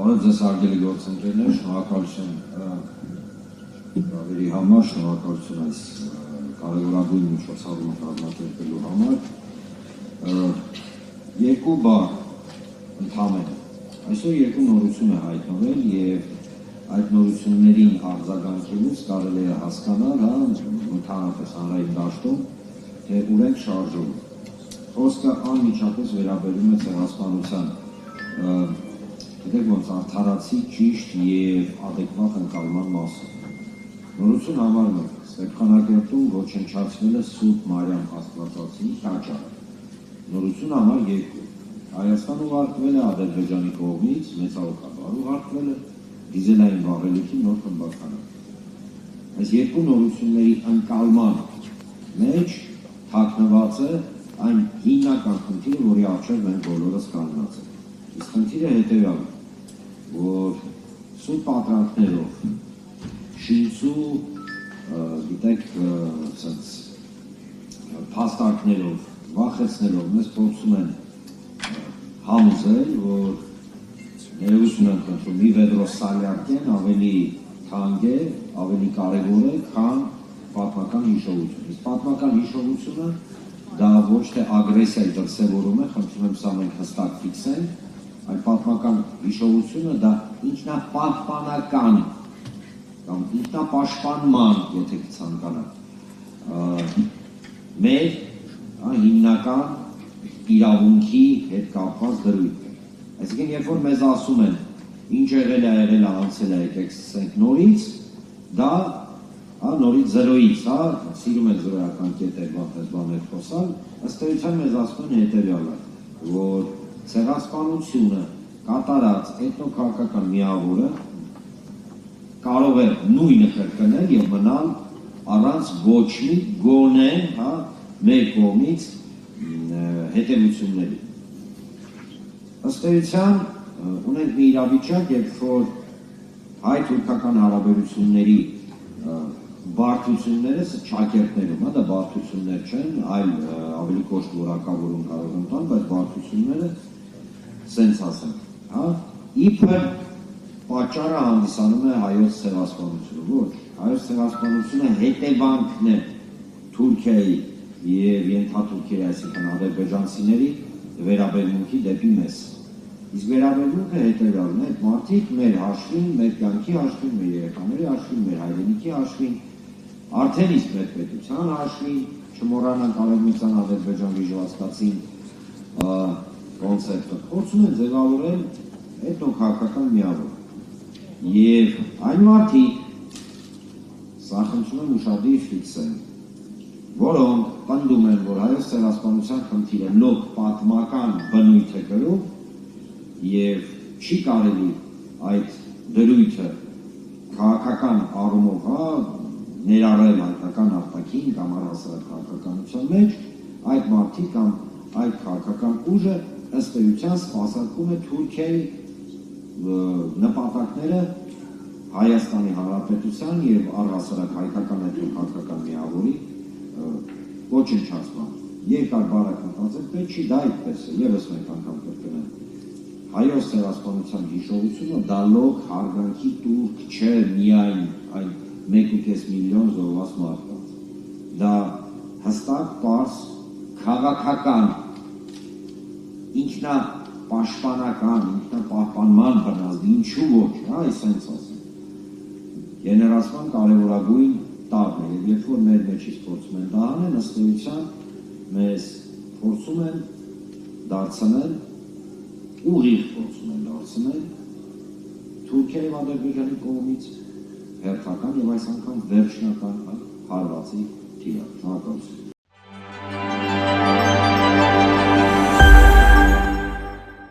Բարև ձեզ հարգելի գործընկերներ, շնորհակալություն հավերի համար, շնորհակալություն այս կարևորագույն միջոցառումը կազմակերպելու համար։ Երկու բառ ընդհանրապես։ Այսօր երկու նորություն է հայտնվել եւ այդ նորություններին արձագանքելուց կարելի է հասկանալ, ընդհանրապես հանրային դաշտում, թե ուր ենք շարժում։ Խոսքը անմիջապես վերաբերում է ցեղասպանության Գիտեք ոնց արդարացի, ճիշտ և ադեկվատ ընկալման մասը։ Նորություն համար մեկ, Ստեփանակերտում ոչնչացվել է Սուրբ Մարիամ Աստվածածնի տաճարը։ Նորություն համար երկու, Հայաստան ուղարկվել է Ադրբեջանի կողմից, մեծահոգաբար ուղարկվել է դիզելային վաղելիքի նոր խմբականը։ Այս երկու նորությունների ընկալման մեջ թաքնված է այն հիմնական խնդիրը, որի առջև մենք բոլորս կանգնած ենք։ Իսկ խնդիրը հետևյալն է, որ սուրբ պատրանքներով, շինծու, գիտեք, փաստարկներով, վախեցնելով մեզ փորձում են համոզել, որ ներողություն եմ խնդրում, մի vedro սալյարդեն ավելի թանկ է, ավելի կարևոր է, քան պատմական հիշողությունը։ Իսկ պատմական հիշողությունը դա ոչ թե ագրեսիայի դրսևորում է, խնդրում եմ սա մենք հստակ ֆիքսենք, այլ պատմական հիշողությունը դա ինքնապահպանական կամ ինքնապաշտպանման, եթե ցանկանաք, մեր հիմնական իրավունքի հետ կապված դրույթ է։ Այսինքն, երբ որ մեզ ասում են, ինչ եղել է, անցել է, եկեք սկսենք նորից, դա նորից զրոյից, սիրում եք զրոյական կետեր բաներ խոսալ, ըստ էության մեզ ասում են հետևյալը, որ ցեղասպանությունը կատարած էթնոքաղաքական միավորը կարող է նույնը կրկնել եւ մնալ առանց ոչ մի գոնե մեր կողմից հետևությունների։ Ըստ էության ունենք մի իրավիճակ, երբ որ հայ-թուրքական հարաբերությունների բարդությունները ճակերտներում, դա բարդություններ չեն, այլ ավելի կոշտ որակավորում կարող են տան, բայց բարդությունները սենց ասենք, իբր պատճառը հանդիսանում է հայոց ցեղասպանությունը, ոչ, հայոց ցեղասպանությունը հետևանքն է Թուրքիայի եւ ենթաթուրքիայի, այսինքն ադրբեջանցիների վերաբերմունքի դեպի մեզ։ Իսկ վերաբերմունքը հետևյալն է, այդ մարդիկ մեր հաշվին, մեր կյանքի հաշվին, մեր երեխաների հաշվին, մեր հայրենիքի հաշվին, արդեն իսկ մեր պետության հաշվին, չմոռանանք Արևմտյան Ադրբեջան վիժվածքացին կոնցեպտը, փորձում են ձևավորել էթնոքաղաքական միավոր։ Եվ այն մարդիկ, սա խնդրում եմ ուշադիր ֆիքսել, որոնք պնդում են, որ հայոց ցեղասպանության խնդիրը լոկ պատմական բնույթ է կրում եւ չի կարելի այդ դրույթը քաղաքական առումով ներառել հայկական արտաքին կամ առհասարակ քաղաքականության մեջ, այդ մարդիկ կամ այդ քաղաքական ուժը ըստ էության սպասարկում է Թուրքիայի նպատակները Հայաստանի Հանրապետության եւ առհասարակ հայկական էթնոքաղաքական միավորի ոչնչացման։ Երկար բարակնքված պետք չի, դա այդպես է, եւս մեկ անգամ կրկնեմ։ Հայոց ցեղասպանության հիշողությունը դա լոկ հարգանքի տուրք չէ միայն այն 1.5 միլիոն զոհված մարդկանց։ Դա հստակ պարզ քաղաքական ինքնապաշտպանական, ինքնապահպանման բնազդի, ինչու ոչ, այսպես ասեմ։ Գեներացման կարևորագույն տարրն է, եւ երբ որ մեր մեջից փորձում են դա անել, ըստ էության մեզ փորձում են դարձնել, ուղիղ փորձում են դարձնել Թուրքիայի եւ Ադրբեջանի կողմից հերթական եւ այս անգամ վերջնական հարվածի թիրախ։ Շնորհակալություն։